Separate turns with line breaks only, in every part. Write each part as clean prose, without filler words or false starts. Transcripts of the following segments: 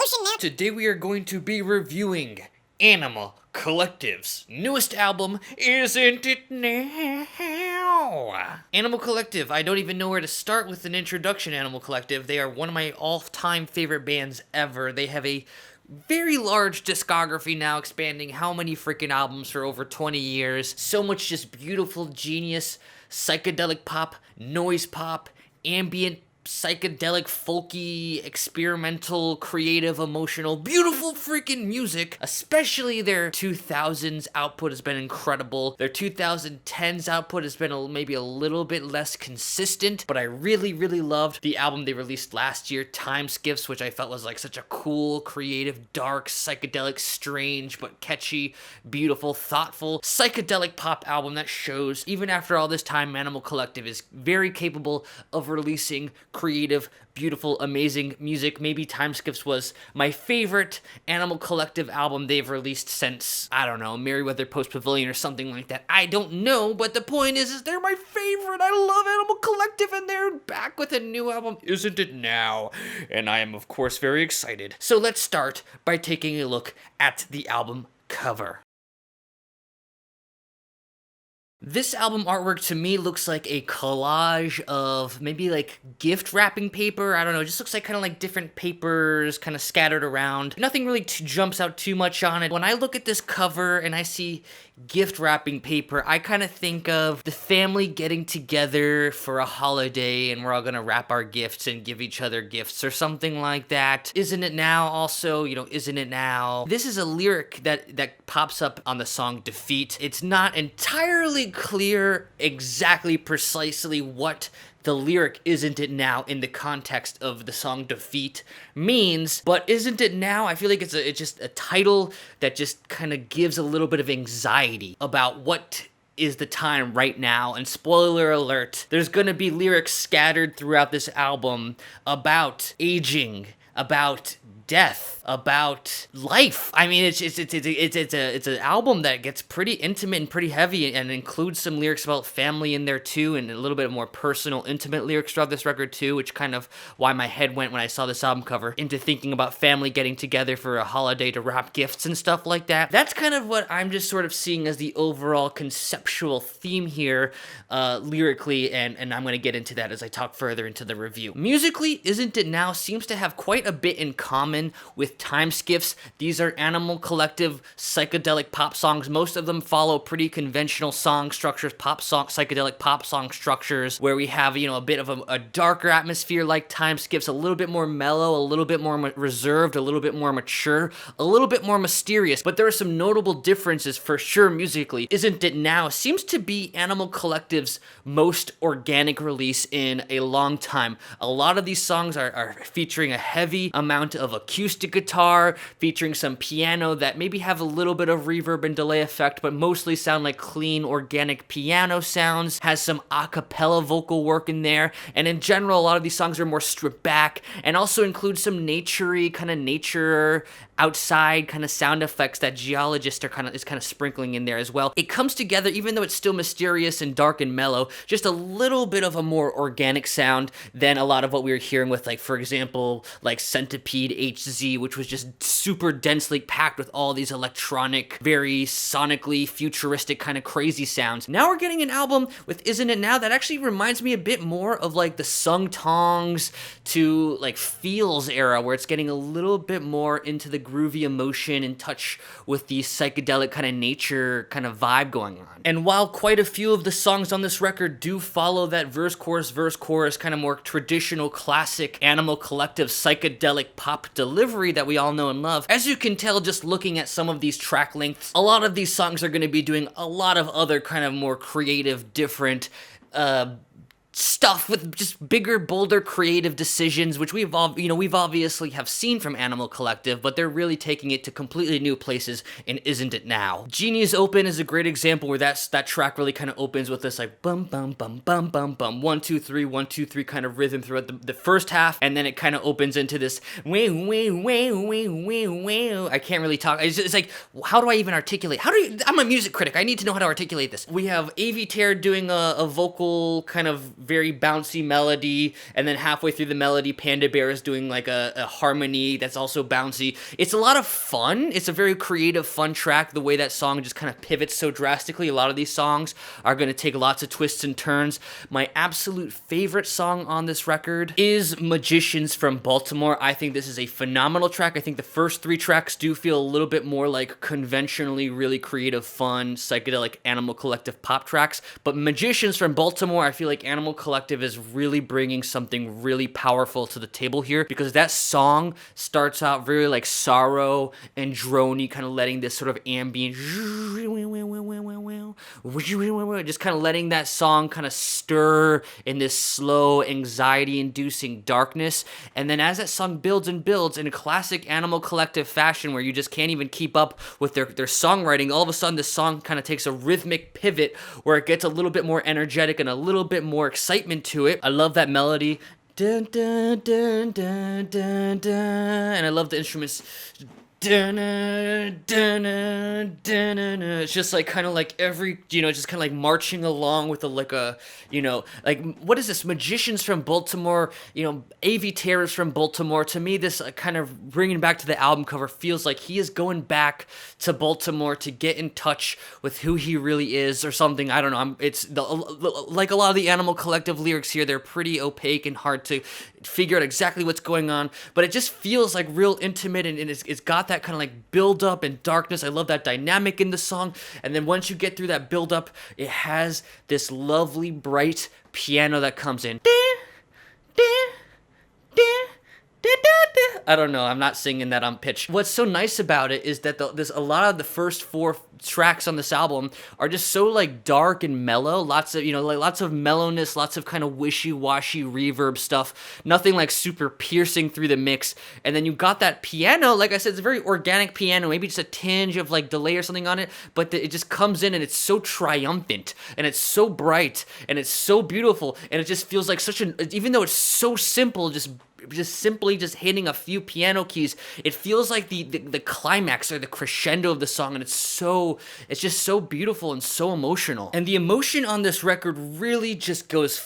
emotion now.
Today we are going to be reviewing Animal Collective's newest album, Isn't It Now? Animal Collective, I don't even know where to start with an introduction to Animal Collective. They are one of my all-time favorite bands ever. They have a very large discography now, expanding how many freaking albums for over 20 years. So much just beautiful, genius, psychedelic pop, noise pop, ambient, psychedelic, folky, experimental, creative, emotional, beautiful freaking music. Especially their 2000s output has been incredible. Their 2010s output has been maybe a little bit less consistent, but I really loved the album they released last year, Time Skiffs, which I felt was like such a cool, creative, dark, psychedelic, strange, but catchy, beautiful, thoughtful, psychedelic pop album that shows, even after all this time, Animal Collective is very capable of releasing creative, beautiful, amazing music. Maybe Time Skiffs was my favorite Animal Collective album they've released since, I don't know, Merryweather Post Pavilion or something like that. I don't know, but the point is they're my favorite. I love Animal Collective, and they're back with a new album, Isn't It Now? And I am, of course, very excited. So let's start by taking a look at the album cover. This album artwork to me looks like a collage of maybe like gift wrapping paper. I don't know, it just looks like kind of like different papers kind of scattered around. Nothing really jumps out too much on it. When I look at this cover and I see gift wrapping paper, I kind of think of the family getting together for a holiday and we're all gonna wrap our gifts and give each other gifts or something like that. Isn't It Now also, Isn't It Now? This is a lyric that pops up on the song Defeat. It's not entirely clear exactly precisely what the lyric Isn't It Now in the context of the song Defeat means, but Isn't It Now, I feel like it's just a title that just kind of gives a little bit of anxiety about what is the time right now. And spoiler alert, there's gonna be lyrics scattered throughout this album about aging, about death, about life. I mean, it's an album that gets pretty intimate and pretty heavy, and includes some lyrics about family in there too, and a little bit more personal, intimate lyrics throughout this record too, which kind of why my head went when I saw this album cover into thinking about family getting together for a holiday to wrap gifts and stuff like that. That's kind of what I'm just sort of seeing as the overall conceptual theme here, lyrically, and I'm gonna get into that as I talk further into the review. Musically, Isn't It Now seems to have quite a bit in common with Time Skiffs. These are Animal Collective psychedelic pop songs. Most of them follow pretty conventional song structures, psychedelic pop song structures, where we have, a bit of a darker atmosphere like Time Skiffs, a little bit more mellow, a little bit more reserved, a little bit more mature, a little bit more mysterious, but there are some notable differences for sure musically. Isn't It Now seems to be Animal Collective's most organic release in a long time. A lot of these songs are featuring a heavy amount of acoustic guitar, featuring some piano that maybe have a little bit of reverb and delay effect, but mostly sound like clean, organic piano sounds, has some a cappella vocal work in there, and in general, a lot of these songs are more stripped back, and also include some nature-y, kind of nature, outside kind of sound effects that geologists is kind of sprinkling in there as well. It comes together, even though it's still mysterious and dark and mellow, just a little bit of a more organic sound than a lot of what we were hearing with, like, for example, like Centipede HZ, which was just super densely packed with all these electronic, very sonically futuristic kind of crazy sounds. Now we're getting an album with Isn't It Now that actually reminds me a bit more of like the Sung Tongs to like Feels era, where it's getting a little bit more into the groovy emotion and touch with the psychedelic kind of nature kind of vibe going on. And while quite a few of the songs on this record do follow that verse chorus kind of more traditional classic Animal Collective psychedelic pop delivery that we all know and love, as you can tell just looking at some of these track lengths, a lot of these songs are going to be doing a lot of other kind of more creative, different stuff with just bigger, bolder, creative decisions, which we've obviously have seen from Animal Collective, but they're really taking it to completely new places in Isn't It Now. Genius Open is a great example where that track really kind of opens with this like bum bum bum bum bum bum 1 2 3 1 2 3 kind of rhythm throughout the first half, and then it kind of opens into this way. I can't really talk. It's like, how do I even articulate? I'm a music critic. I need to know how to articulate this. We have Avi Ter doing a vocal kind of very bouncy melody, and then halfway through the melody, Panda Bear is doing like a harmony that's also bouncy. It's a lot of fun. It's a very creative, fun track. The way that song just kind of pivots so drastically. A lot of these songs are going to take lots of twists and turns. My absolute favorite song on this record is Magicians from Baltimore. I think this is a phenomenal track. I think the first 3 tracks do feel a little bit more like conventionally really creative, fun, psychedelic Animal Collective pop tracks. But Magicians from Baltimore, I feel like Animal Collective is really bringing something really powerful to the table here, because that song starts out very like sorrow and drony, kind of letting this sort of ambient, just kind of letting that song kind of stir in this slow, anxiety-inducing darkness. And then as that song builds and builds in a classic Animal Collective fashion where you just can't even keep up with their songwriting, all of a sudden the song kind of takes a rhythmic pivot where it gets a little bit more energetic and a little bit more excitement to it. I love that melody. Dun, dun, dun, dun, dun, dun. And I love the instruments. It's just like kind of like every, just kind of like marching along with like what is this? Magicians from Baltimore, AV Terrors from Baltimore. To me, this kind of bringing back to the album cover feels like he is going back to Baltimore to get in touch with who he really is or something. I don't know. Like a lot of the Animal Collective lyrics here, they're pretty opaque and hard to figure out exactly what's going on, but it just feels like real intimate, and it's got that kind of like build up and darkness. I love that dynamic in the song. And then once you get through that build up, it has this lovely bright piano that comes in. I don't know, I'm not singing that on pitch. What's so nice about it is that there's a lot of the first 4 tracks on this album are just so like dark and mellow. Lots of, lots of mellowness, lots of kind of wishy-washy reverb stuff. Nothing like super piercing through the mix. And then you got that piano, like I said, it's a very organic piano, maybe just a tinge of like delay or something on it, but it just comes in and it's so triumphant and it's so bright and it's so beautiful, and it just feels like even though it's so simple, just simply hitting a few piano keys, it feels like the climax or the crescendo of the song, and it's just so beautiful and so emotional. And the emotion on this record really just goes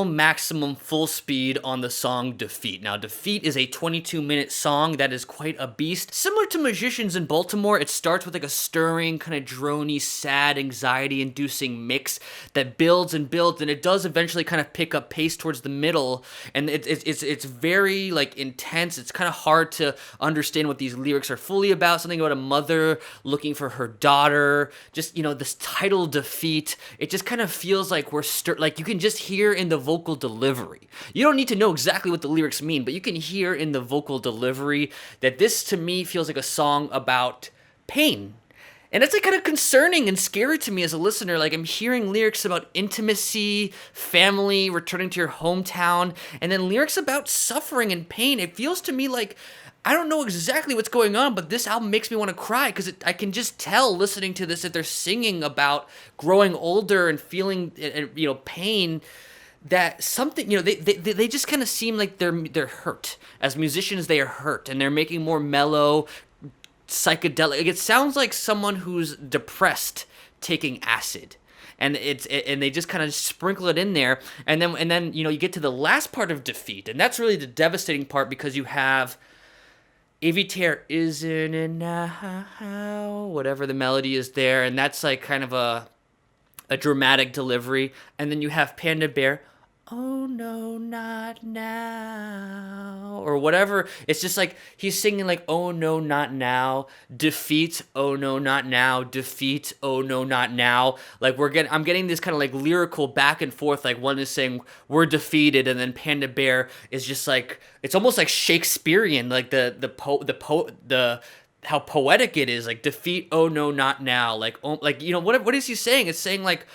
maximum full speed on the song Defeat. Now, Defeat is a 22-minute song that is quite a beast. Similar to Magicians in Baltimore, it starts with like a stirring, kind of drony, sad, anxiety-inducing mix that builds and builds, and it does eventually kind of pick up pace towards the middle, and it's very like intense. It's kind of hard to understand what these lyrics are fully about. Something about a mother looking for her daughter. Just, this title Defeat. It just kind of feels like like you can just hear in the vocal delivery. You don't need to know exactly what the lyrics mean, but you can hear in the vocal delivery that this to me feels like a song about pain. And it's like kind of concerning and scary to me as a listener. Like, I'm hearing lyrics about intimacy, family, returning to your hometown, and then lyrics about suffering and pain. It feels to me like I don't know exactly what's going on, but this album makes me want to cry because I can just tell listening to this that they're singing about growing older and feeling, pain. That something, they just kind of seem like they're hurt. As musicians, they are hurt, and they're making more mellow, psychedelic. It sounds like someone who's depressed taking acid, and they just kind of sprinkle it in there, and then you get to the last part of Defeat, and that's really the devastating part, because you have Eviter, isn't it now, whatever the melody is there, and that's like kind of a dramatic delivery, and then you have Panda Bear, oh no, not now, or whatever. It's just like he's singing like, oh no, not now, defeat, oh no, not now, defeat, oh no, not now. Like I'm getting this kind of like lyrical back and forth. Like one is saying we're defeated, and then Panda Bear is just like, it's almost like Shakespearean, like how poetic it is, like defeat, oh no, not now, like, oh, like, what is he saying? It's saying like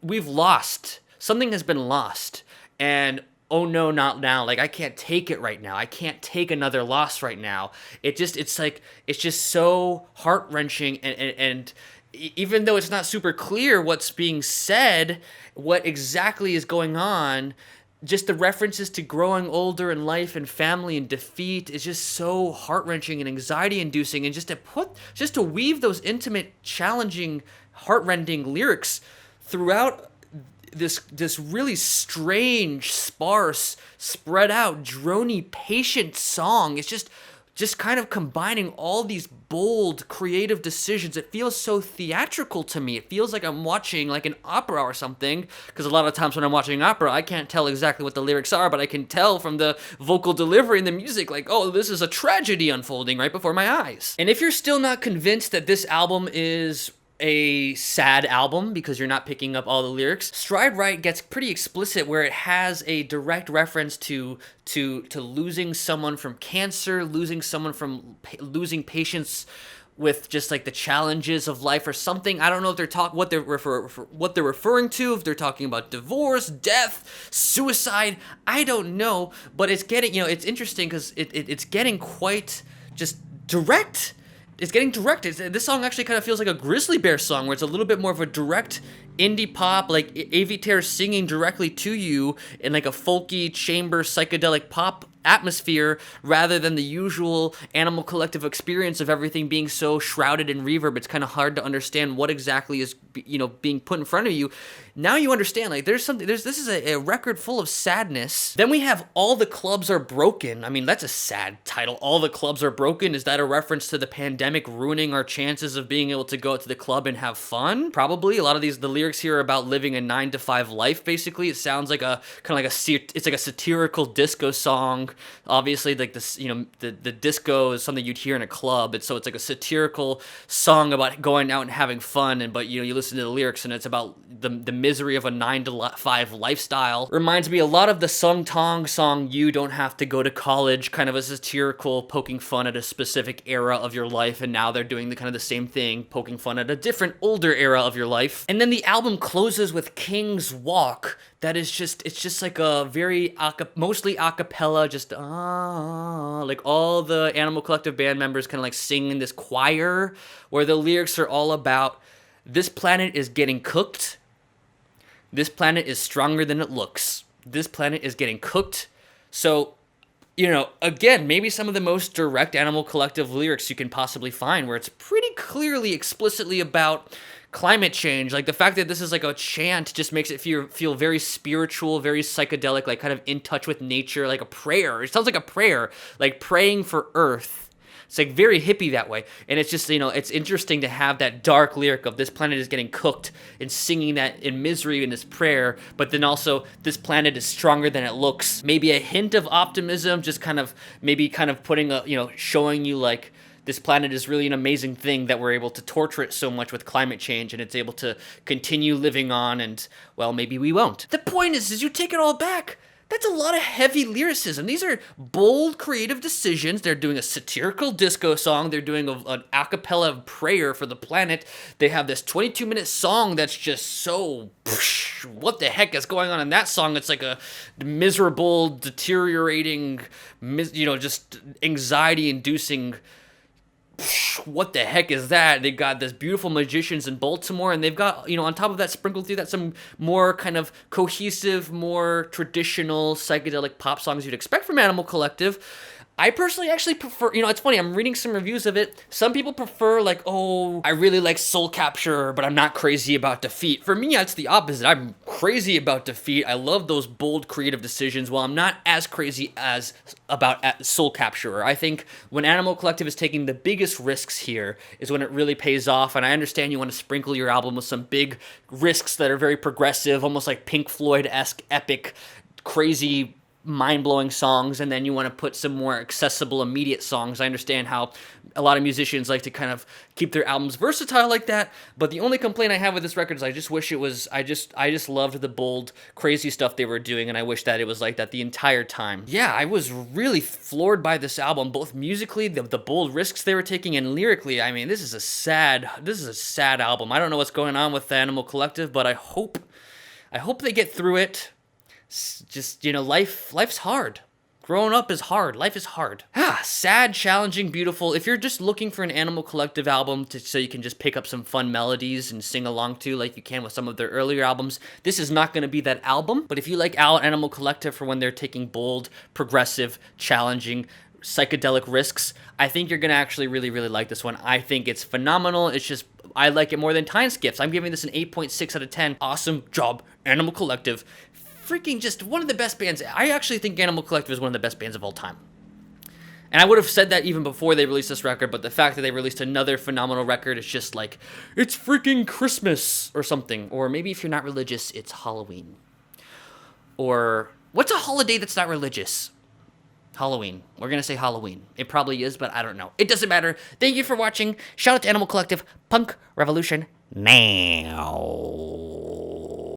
we've lost. Something has been lost, and oh no, not now. Like, I can't take it right now. I can't take another loss right now. It's just so heart-wrenching, and even though it's not super clear what's being said, what exactly is going on, just the references to growing older in life and family and defeat is just so heart-wrenching and anxiety-inducing, and just to weave those intimate, challenging, heart-rending lyrics throughout this really strange, sparse, spread out, drony, patient song. It's just kind of combining all these bold, creative decisions. It feels so theatrical to me. It feels like I'm watching like an opera or something, because a lot of times when I'm watching opera, I can't tell exactly what the lyrics are, but I can tell from the vocal delivery and the music, like, oh, this is a tragedy unfolding right before my eyes. And if you're still not convinced that this album is a sad album because you're not picking up all the lyrics, Stride Right gets pretty explicit, where it has a direct reference to losing someone from cancer, losing someone from losing patience with just like the challenges of life or something. I don't know if they're what they're referring to, if they're talking about divorce, death, suicide. I don't know, but it's getting, it's interesting because it's getting quite just direct. It's getting direct. This song actually kind of feels like a Grizzly Bear song, where it's a little bit more of a direct indie pop, like Aviator singing directly to you in like a folky chamber psychedelic pop atmosphere, rather than the usual Animal Collective experience of everything being so shrouded in reverb. It's kind of hard to understand what exactly is being put in front of you. Now you understand, like, this is a record full of sadness. Then we have All the Clubs Are Broken. I mean, that's a sad title. All the Clubs Are Broken. Is that a reference to the pandemic ruining our chances of being able to go out to the club and have fun? Probably. A lot of the lyrics here are about living a 9-to-5 life, basically. It sounds like it's like a satirical disco song. Obviously, like this, the disco is something you'd hear in a club. So it's like a satirical song about going out and having fun. But you listen to the lyrics and it's about the misery of a 9-to-5 lifestyle. Reminds me a lot of the Sung Tongs song "You Don't Have to Go to College," kind of a satirical poking fun at a specific era of your life, and now they're doing the same thing, poking fun at a different older era of your life. And then the album closes with King's Walk. That is it's just like a very mostly a cappella, just like all the Animal Collective band members kind of like sing in this choir, where the lyrics are all about, this planet is getting cooked. This planet is stronger than it looks. This planet is getting cooked. So, again, maybe some of the most direct Animal Collective lyrics you can possibly find, where it's pretty clearly, explicitly about climate change. Like, the fact that this is like a chant just makes it feel very spiritual, very psychedelic, like kind of in touch with nature, like a prayer. It sounds like a prayer, like praying for Earth. It's like very hippie that way. And it's just, it's interesting to have that dark lyric of this planet is getting cooked and singing that in misery in this prayer, but then also this planet is stronger than it looks. Maybe a hint of optimism, just kind of putting showing you like this planet is really an amazing thing, that we're able to torture it so much with climate change and it's able to continue living on, and, well, maybe we won't. The point is you take it all back. That's a lot of heavy lyricism. These are bold, creative decisions. They're doing a satirical disco song. They're doing an a cappella prayer for the planet. They have this 22-minute song that's just so... what the heck is going on in that song? It's like a miserable, deteriorating, just anxiety-inducing... what the heck is that? They've got this beautiful Magicians in Baltimore, and they've got, on top of that, sprinkled through that, some more kind of cohesive, more traditional psychedelic pop songs you'd expect from Animal Collective. I personally actually prefer, it's funny, I'm reading some reviews of it. Some people prefer, like, oh, I really like Soul Capture, but I'm not crazy about Defeat. For me, it's the opposite. I'm crazy about Defeat. I love those bold, creative decisions, while I'm not as crazy as about Soul Capturer. I think when Animal Collective is taking the biggest risks here is when it really pays off, and I understand you want to sprinkle your album with some big risks that are very progressive, almost like Pink Floyd-esque, epic, crazy, mind-blowing songs, and then you want to put some more accessible, immediate songs. I understand how a lot of musicians like to kind of keep their albums versatile like that, but the only complaint I have with this record is I just wish it was, I just loved the bold, crazy stuff they were doing, and I wish that it was like that the entire time. Yeah, I was really floored by this album, both musically, the bold risks they were taking, and lyrically. I mean, this is a sad album. I don't know what's going on with the Animal Collective, but I hope they get through it. Just, life's hard. Growing up is hard. Life is hard. Sad, challenging, beautiful. If you're just looking for an Animal Collective album so you can just pick up some fun melodies and sing along to, like you can with some of their earlier albums, this is not going to be that album. But if you like Animal Collective for when they're taking bold, progressive, challenging, psychedelic risks, I think you're going to actually really, really like this one. I think it's phenomenal. It's just I like it more than Time Skiffs. I'm giving this an 8.6 out of 10. Awesome job, Animal Collective. Freaking just one of the best bands. I actually think Animal Collective is one of the best bands of all time. And I would have said that even before they released this record, but the fact that they released another phenomenal record is just like, it's freaking Christmas or something. Or maybe if you're not religious, it's Halloween. Or what's a holiday that's not religious? Halloween. We're going to say Halloween. It probably is, but I don't know. It doesn't matter. Thank you for watching. Shout out to Animal Collective. Punk Revolution now.